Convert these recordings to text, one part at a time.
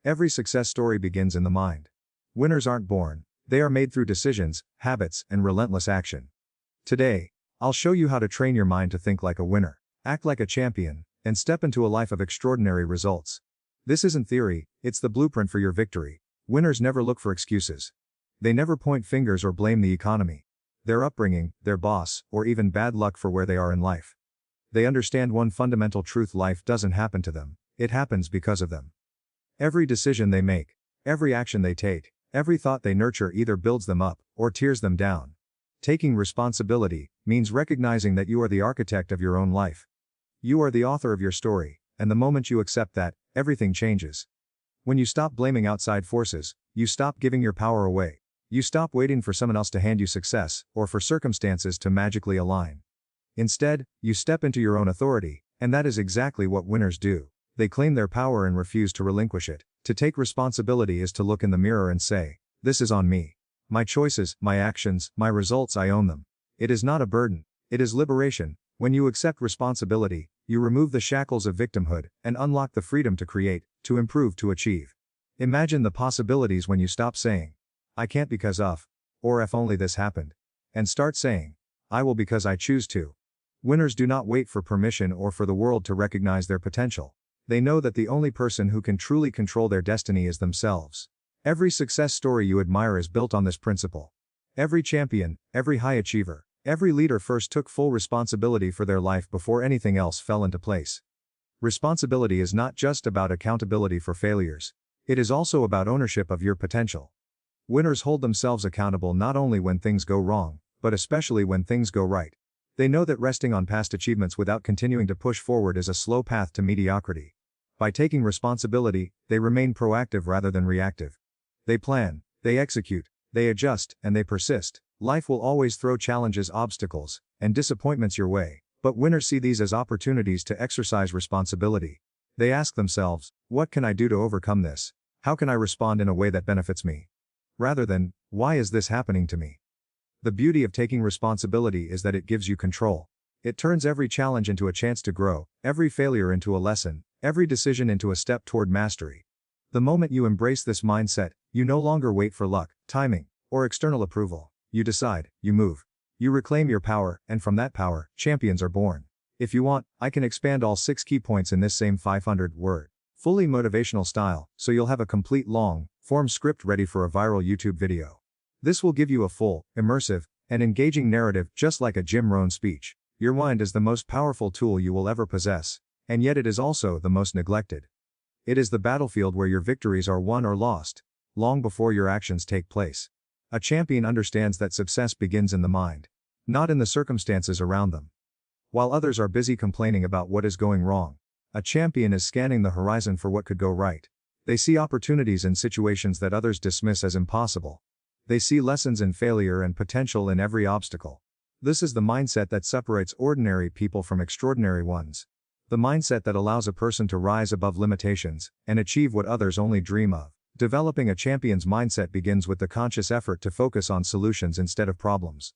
Every success story begins in the mind. Winners aren't born, they are made through decisions, habits, and relentless action. Today, I'll show you how to train your mind to think like a winner, act like a champion, and step into a life of extraordinary results. This isn't theory, it's the blueprint for your victory. Winners never look for excuses. They never point fingers or blame the economy, their upbringing, their boss, or even bad luck for where they are in life. They understand one fundamental truth: life doesn't happen to them, it happens because of them. Every decision they make, every action they take, every thought they nurture either builds them up or tears them down. Taking responsibility means recognizing that you are the architect of your own life. You are the author of your story, and the moment you accept that, everything changes. When you stop blaming outside forces, you stop giving your power away. You stop waiting for someone else to hand you success, or for circumstances to magically align. Instead, you step into your own authority, and that is exactly what winners do. They claim their power and refuse to relinquish it. To take responsibility is to look in the mirror and say, "This is on me. My choices, my actions, my results, I own them." It is not a burden, it is liberation. When you accept responsibility, you remove the shackles of victimhood and unlock the freedom to create, to improve, to achieve. Imagine the possibilities when you stop saying, "I can't because of," or "if only this happened," and start saying, "I will because I choose to." Winners do not wait for permission or for the world to recognize their potential. They know that the only person who can truly control their destiny is themselves. Every success story you admire is built on this principle. Every champion, every high achiever, every leader first took full responsibility for their life before anything else fell into place. Responsibility is not just about accountability for failures. It is also about ownership of your potential. Winners hold themselves accountable not only when things go wrong, but especially when things go right. They know that resting on past achievements without continuing to push forward is a slow path to mediocrity. By taking responsibility, they remain proactive rather than reactive. They plan, they execute, they adjust, and they persist. Life will always throw challenges, obstacles, and disappointments your way, but winners see these as opportunities to exercise responsibility. They ask themselves, "What can I do to overcome this? How can I respond in a way that benefits me?" Rather than, "Why is this happening to me?" The beauty of taking responsibility is that it gives you control. It turns every challenge into a chance to grow, every failure into a lesson, every decision into a step toward mastery. The moment you embrace this mindset, you no longer wait for luck, timing, or external approval. You decide, you move. You reclaim your power, and from that power, champions are born. If you want, I can expand all 6 key points in this same 500-word, fully motivational style, so you'll have a complete long-form script ready for a viral YouTube video. This will give you a full, immersive, and engaging narrative just like a Jim Rohn speech. Your mind is the most powerful tool you will ever possess, and yet it is also the most neglected. It is the battlefield where your victories are won or lost, long before your actions take place. A champion understands that success begins in the mind, not in the circumstances around them. While others are busy complaining about what is going wrong, a champion is scanning the horizon for what could go right. They see opportunities in situations that others dismiss as impossible. They see lessons in failure and potential in every obstacle. This is the mindset that separates ordinary people from extraordinary ones. The mindset that allows a person to rise above limitations and achieve what others only dream of. Developing a champion's mindset begins with the conscious effort to focus on solutions instead of problems.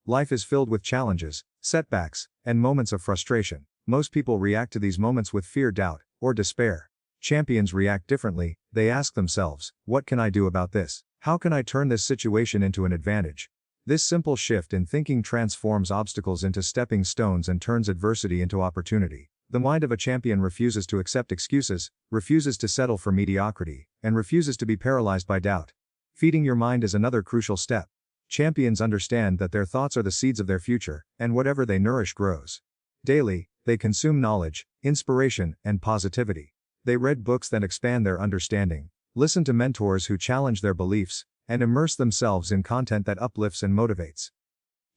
Life is filled with challenges, setbacks, and moments of frustration. Most people react to these moments with fear, doubt, or despair. Champions react differently. They ask themselves, "What can I do about this? How can I turn this situation into an advantage?" This simple shift in thinking transforms obstacles into stepping stones and turns adversity into opportunity. The mind of a champion refuses to accept excuses, refuses to settle for mediocrity, and refuses to be paralyzed by doubt. Feeding your mind is another crucial step. Champions understand that their thoughts are the seeds of their future, and whatever they nourish grows. Daily, they consume knowledge, inspiration, and positivity. They read books that expand their understanding, listen to mentors who challenge their beliefs, and immerse themselves in content that uplifts and motivates.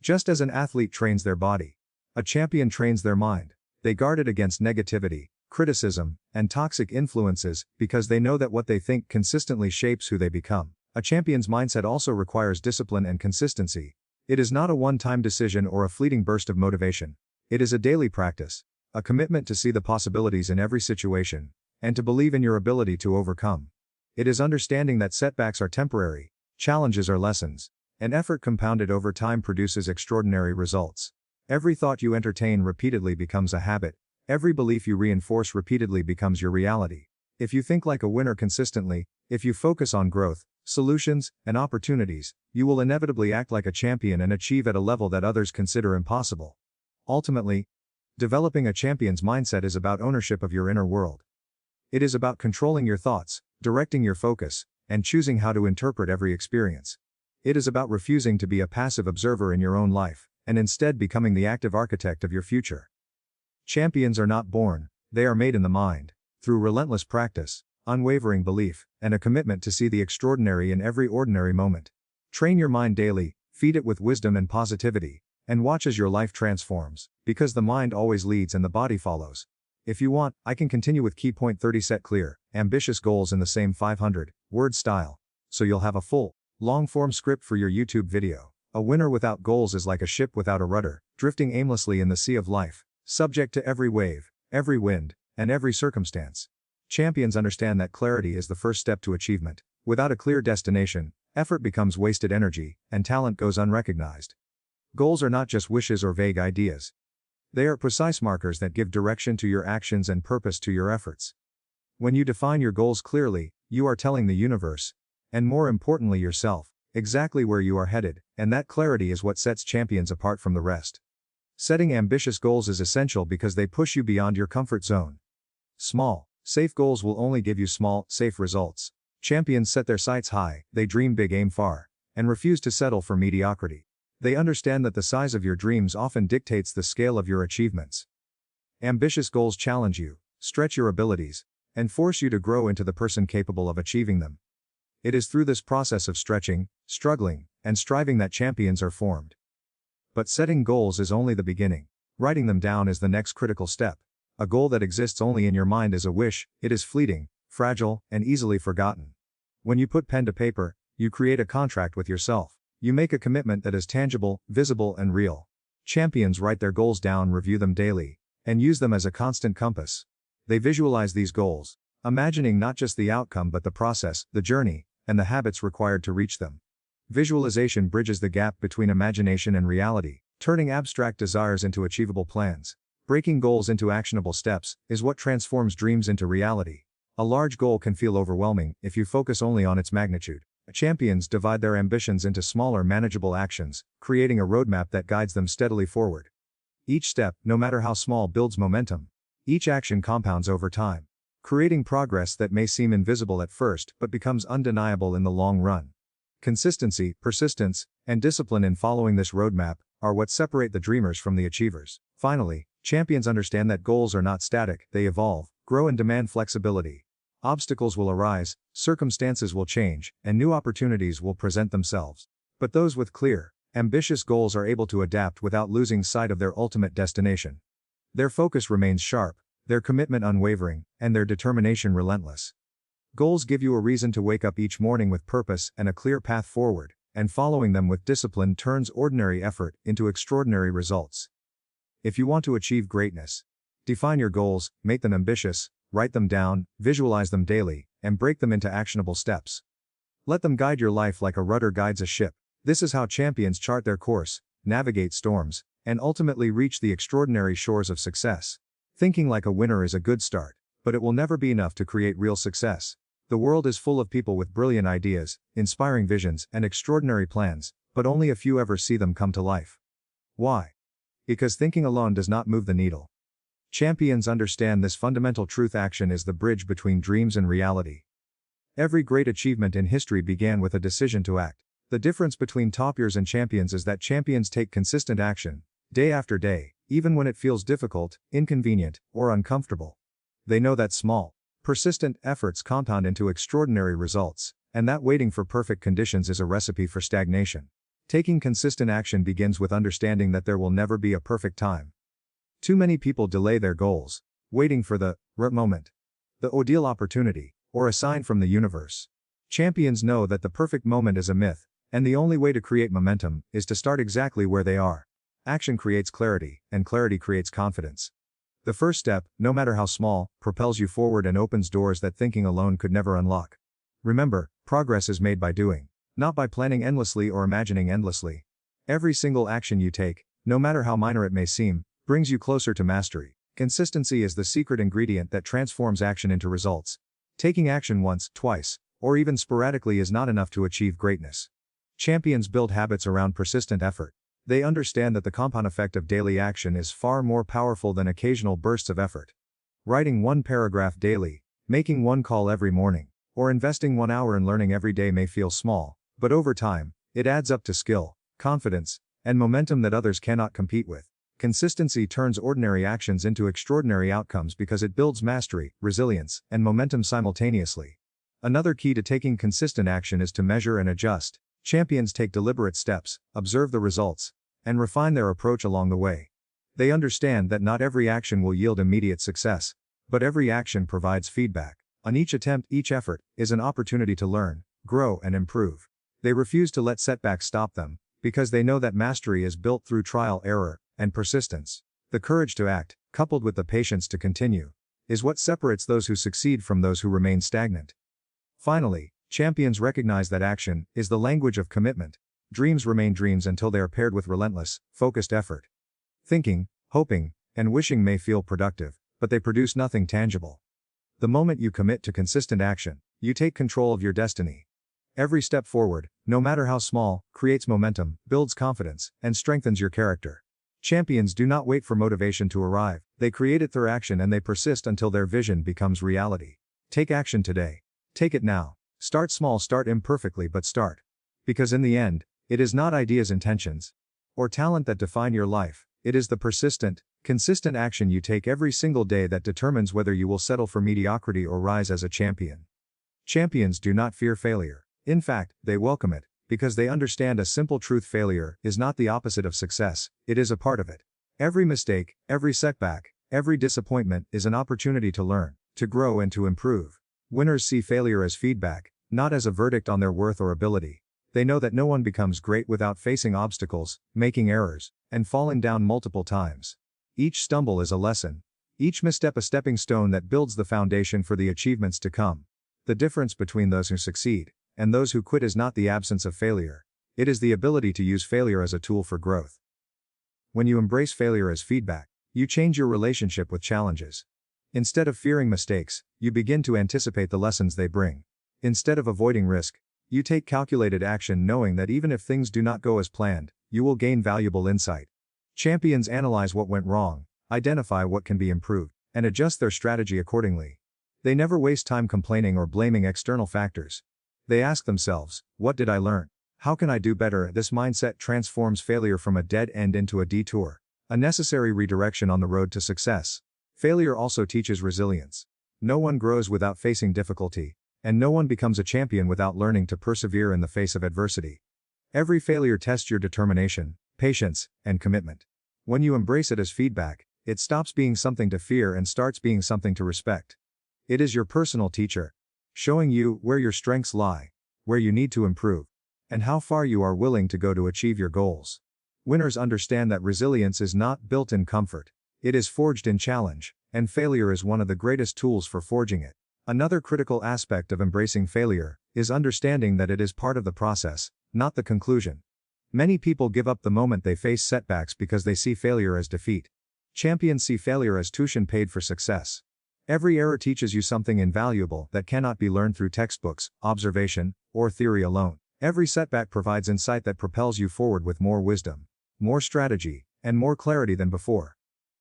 Just as an athlete trains their body, a champion trains their mind. They guard it against negativity, criticism, and toxic influences, because they know that what they think consistently shapes who they become. A champion's mindset also requires discipline and consistency. It is not a one-time decision or a fleeting burst of motivation. It is a daily practice, a commitment to see the possibilities in every situation, and to believe in your ability to overcome. It is understanding that setbacks are temporary, challenges are lessons, and effort compounded over time produces extraordinary results. Every thought you entertain repeatedly becomes a habit. Every belief you reinforce repeatedly becomes your reality. If you think like a winner consistently, if you focus on growth, solutions, and opportunities, you will inevitably act like a champion and achieve at a level that others consider impossible. Ultimately, developing a champion's mindset is about ownership of your inner world. It is about controlling your thoughts, directing your focus, and choosing how to interpret every experience. It is about refusing to be a passive observer in your own life, and instead becoming the active architect of your future. Champions are not born, they are made in the mind, through relentless practice, unwavering belief, and a commitment to see the extraordinary in every ordinary moment. Train your mind daily, feed it with wisdom and positivity, and watch as your life transforms, because the mind always leads and the body follows. If you want, I can continue with key point 30. Set clear, ambitious goals in the same 500-word style, so you'll have a full, long-form script for your YouTube video. A winner without goals is like a ship without a rudder, drifting aimlessly in the sea of life, subject to every wave, every wind, and every circumstance. Champions understand that clarity is the first step to achievement. Without a clear destination, effort becomes wasted energy, and talent goes unrecognized. Goals are not just wishes or vague ideas. They are precise markers that give direction to your actions and purpose to your efforts. When you define your goals clearly, you are telling the universe, and more importantly yourself, exactly where you are headed, and that clarity is what sets champions apart from the rest. Setting ambitious goals is essential because they push you beyond your comfort zone. Small, safe goals will only give you small, safe results. Champions set their sights high, they dream big, aim far, and refuse to settle for mediocrity. They understand that the size of your dreams often dictates the scale of your achievements. Ambitious goals challenge you, stretch your abilities, and force you to grow into the person capable of achieving them. It is through this process of stretching, struggling, and striving that champions are formed. But setting goals is only the beginning. Writing them down is the next critical step. A goal that exists only in your mind is a wish, it is fleeting, fragile, and easily forgotten. When you put pen to paper, you create a contract with yourself. You make a commitment that is tangible, visible, and real. Champions write their goals down, review them daily, and use them as a constant compass. They visualize these goals, imagining not just the outcome but the process, the journey, and the habits required to reach them. Visualization bridges the gap between imagination and reality, turning abstract desires into achievable plans. Breaking goals into actionable steps is what transforms dreams into reality. A large goal can feel overwhelming if you focus only on its magnitude. Champions divide their ambitions into smaller, manageable actions, creating a roadmap that guides them steadily forward. Each step, no matter how small, builds momentum. Each action compounds over time, creating progress that may seem invisible at first but becomes undeniable in the long run. Consistency, persistence, and discipline in following this roadmap are what separate the dreamers from the achievers. Finally, champions understand that goals are not static, they evolve, grow, and demand flexibility. Obstacles will arise, circumstances will change, and new opportunities will present themselves. But those with clear, ambitious goals are able to adapt without losing sight of their ultimate destination. Their focus remains sharp, their commitment unwavering, and their determination relentless. Goals give you a reason to wake up each morning with purpose and a clear path forward, and following them with discipline turns ordinary effort into extraordinary results. If you want to achieve greatness, define your goals, make them ambitious, write them down, visualize them daily, and break them into actionable steps. Let them guide your life like a rudder guides a ship. This is how champions chart their course, navigate storms, and ultimately reach the extraordinary shores of success. Thinking like a winner is a good start, but it will never be enough to create real success. The world is full of people with brilliant ideas, inspiring visions, and extraordinary plans, but only a few ever see them come to life. Why? Because thinking alone does not move the needle. Champions understand this fundamental truth: action is the bridge between dreams and reality. Every great achievement in history began with a decision to act. The difference between toppers and champions is that champions take consistent action, day after day, even when it feels difficult, inconvenient, or uncomfortable. They know that small, persistent efforts compound into extraordinary results, and that waiting for perfect conditions is a recipe for stagnation. Taking consistent action begins with understanding that there will never be a perfect time. Too many people delay their goals, waiting for the right moment, the ideal opportunity, or a sign from the universe. Champions know that the perfect moment is a myth, and the only way to create momentum is to start exactly where they are. Action creates clarity, and clarity creates confidence. The first step, no matter how small, propels you forward and opens doors that thinking alone could never unlock. Remember, progress is made by doing, not by planning endlessly or imagining endlessly. Every single action you take, no matter how minor it may seem, brings you closer to mastery. Consistency is the secret ingredient that transforms action into results. Taking action once, twice, or even sporadically is not enough to achieve greatness. Champions build habits around persistent effort. They understand that the compound effect of daily action is far more powerful than occasional bursts of effort. Writing one paragraph daily, making one call every morning, or investing 1 hour in learning every day may feel small, but over time, it adds up to skill, confidence, and momentum that others cannot compete with. Consistency turns ordinary actions into extraordinary outcomes because it builds mastery, resilience, and momentum simultaneously. Another key to taking consistent action is to measure and adjust. Champions take deliberate steps, observe the results, and refine their approach along the way. They understand that not every action will yield immediate success, but every action provides feedback. On each attempt, each effort, is an opportunity to learn, grow, and improve. They refuse to let setbacks stop them, because they know that mastery is built through trial, error, and persistence. The courage to act, coupled with the patience to continue, is what separates those who succeed from those who remain stagnant. Finally, champions recognize that action is the language of commitment. Dreams remain dreams until they are paired with relentless, focused effort. Thinking, hoping, and wishing may feel productive, but they produce nothing tangible. The moment you commit to consistent action, you take control of your destiny. Every step forward, no matter how small, creates momentum, builds confidence, and strengthens your character. Champions do not wait for motivation to arrive, they create it through action and they persist until their vision becomes reality. Take action today. Take it now. Start small, start imperfectly, but start. Because in the end, it is not ideas, intentions, or talent that define your life. It is the persistent, consistent action you take every single day that determines whether you will settle for mediocrity or rise as a champion. Champions do not fear failure. In fact, they welcome it, because they understand a simple truth: failure is not the opposite of success, it is a part of it. Every mistake, every setback, every disappointment is an opportunity to learn, to grow, and to improve. Winners see failure as feedback, not as a verdict on their worth or ability. They know that no one becomes great without facing obstacles, making errors, and falling down multiple times. Each stumble is a lesson. Each misstep a stepping stone that builds the foundation for the achievements to come. The difference between those who succeed and those who quit is not the absence of failure. It is the ability to use failure as a tool for growth. When you embrace failure as feedback, you change your relationship with challenges. Instead of fearing mistakes, you begin to anticipate the lessons they bring. Instead of avoiding risk, you take calculated action, knowing that even if things do not go as planned, you will gain valuable insight. Champions analyze what went wrong, identify what can be improved, and adjust their strategy accordingly. They never waste time complaining or blaming external factors. They ask themselves, what did I learn? How can I do better? This mindset transforms failure from a dead end into a detour, a necessary redirection on the road to success. Failure also teaches resilience. No one grows without facing difficulty, and no one becomes a champion without learning to persevere in the face of adversity. Every failure tests your determination, patience, and commitment. When you embrace it as feedback, it stops being something to fear and starts being something to respect. It is your personal teacher, showing you where your strengths lie, where you need to improve, and how far you are willing to go to achieve your goals. Winners understand that resilience is not built in comfort, it is forged in challenge, and failure is one of the greatest tools for forging it. Another critical aspect of embracing failure is understanding that it is part of the process, not the conclusion. Many people give up the moment they face setbacks because they see failure as defeat. Champions see failure as tuition paid for success. Every error teaches you something invaluable that cannot be learned through textbooks, observation, or theory alone. Every setback provides insight that propels you forward with more wisdom, more strategy, and more clarity than before.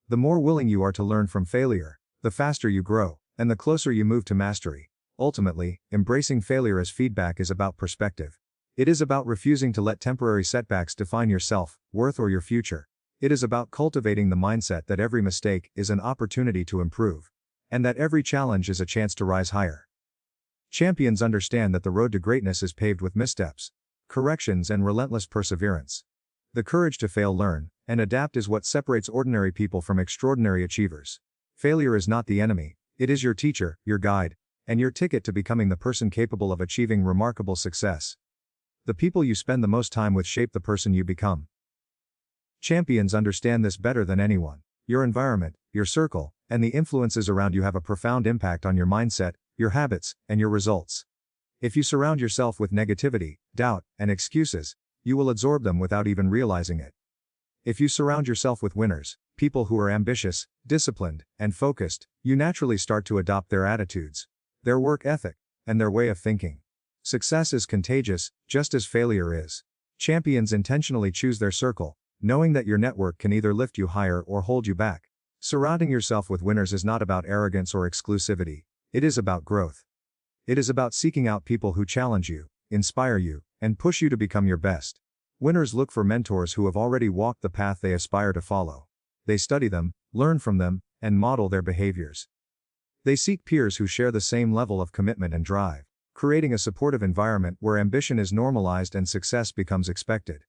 The more willing you are to learn from failure, the faster you grow, and the closer you move to mastery. Ultimately, embracing failure as feedback is about perspective. It is about refusing to let temporary setbacks define your self-worth or your future. It is about cultivating the mindset that every mistake is an opportunity to improve, and that every challenge is a chance to rise higher. Champions understand that the road to greatness is paved with missteps, corrections, and relentless perseverance. The courage to fail, learn, and adapt is what separates ordinary people from extraordinary achievers. Failure is not the enemy, it is your teacher, your guide, and your ticket to becoming the person capable of achieving remarkable success. The people you spend the most time with shape the person you become. Champions understand this better than anyone. Your environment, your circle, and the influences around you have a profound impact on your mindset, your habits, and your results. If you surround yourself with negativity, doubt, and excuses, you will absorb them without even realizing it. If you surround yourself with winners, people who are ambitious, disciplined, and focused, you naturally start to adopt their attitudes. their work ethic, and their way of thinking. Success is contagious, just as failure is. Champions intentionally choose their circle, knowing that your network can either lift you higher or hold you back. Surrounding yourself with winners is not about arrogance or exclusivity, it is about growth. It is about seeking out people who challenge you, inspire you, and push you to become your best. Winners look for mentors who have already walked the path they aspire to follow. They study them, learn from them, and model their behaviors. They seek peers who share the same level of commitment and drive, creating a supportive environment where ambition is normalized and success becomes expected.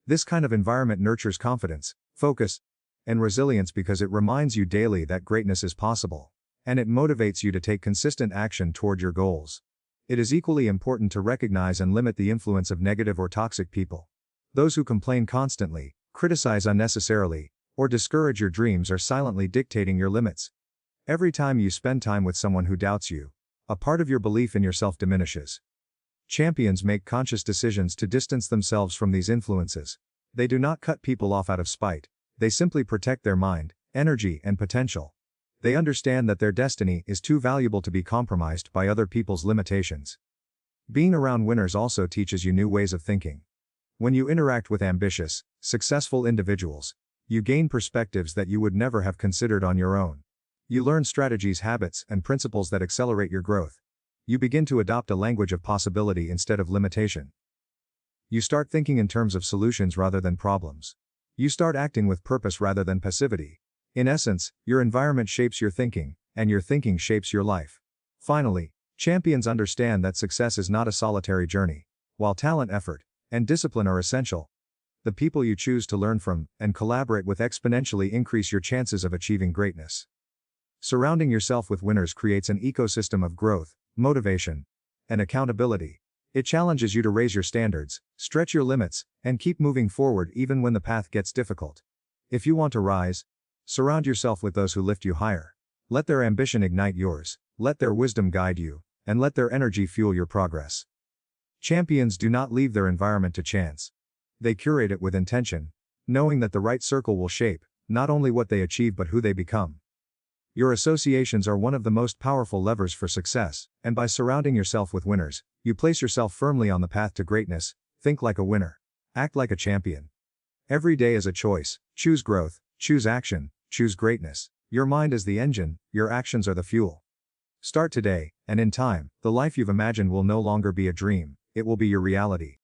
This kind of environment nurtures confidence, focus, and resilience because it reminds you daily that greatness is possible, and it motivates you to take consistent action toward your goals. It is equally important to recognize and limit the influence of negative or toxic people. Those who complain constantly, criticize unnecessarily, or discourage your dreams are silently dictating your limits. Every time you spend time with someone who doubts you, a part of your belief in yourself diminishes. Champions make conscious decisions to distance themselves from these influences. They do not cut people off out of spite, they simply protect their mind, energy, and potential. They understand that their destiny is too valuable to be compromised by other people's limitations. Being around winners also teaches you new ways of thinking. When you interact with ambitious, successful individuals, you gain perspectives that you would never have considered on your own. You learn strategies, habits, and principles that accelerate your growth. You begin to adopt a language of possibility instead of limitation. You start thinking in terms of solutions rather than problems. You start acting with purpose rather than passivity. In essence, your environment shapes your thinking, and your thinking shapes your life. Finally, champions understand that success is not a solitary journey. While talent, effort, and discipline are essential, the people you choose to learn from and collaborate with exponentially increase your chances of achieving greatness. Surrounding yourself with winners creates an ecosystem of growth, motivation, and accountability. It challenges you to raise your standards, stretch your limits, and keep moving forward even when the path gets difficult. If you want to rise, surround yourself with those who lift you higher. Let their ambition ignite yours, let their wisdom guide you, and let their energy fuel your progress. Champions do not leave their environment to chance. They curate it with intention, knowing that the right circle will shape, not only what they achieve but who they become. Your associations are one of the most powerful levers for success, and by surrounding yourself with winners, you place yourself firmly on the path to greatness. Think like a winner. Act like a champion. Every day is a choice. Choose growth, choose action, choose greatness. Your mind is the engine, your actions are the fuel. Start today, and in time, the life you've imagined will no longer be a dream, it will be your reality.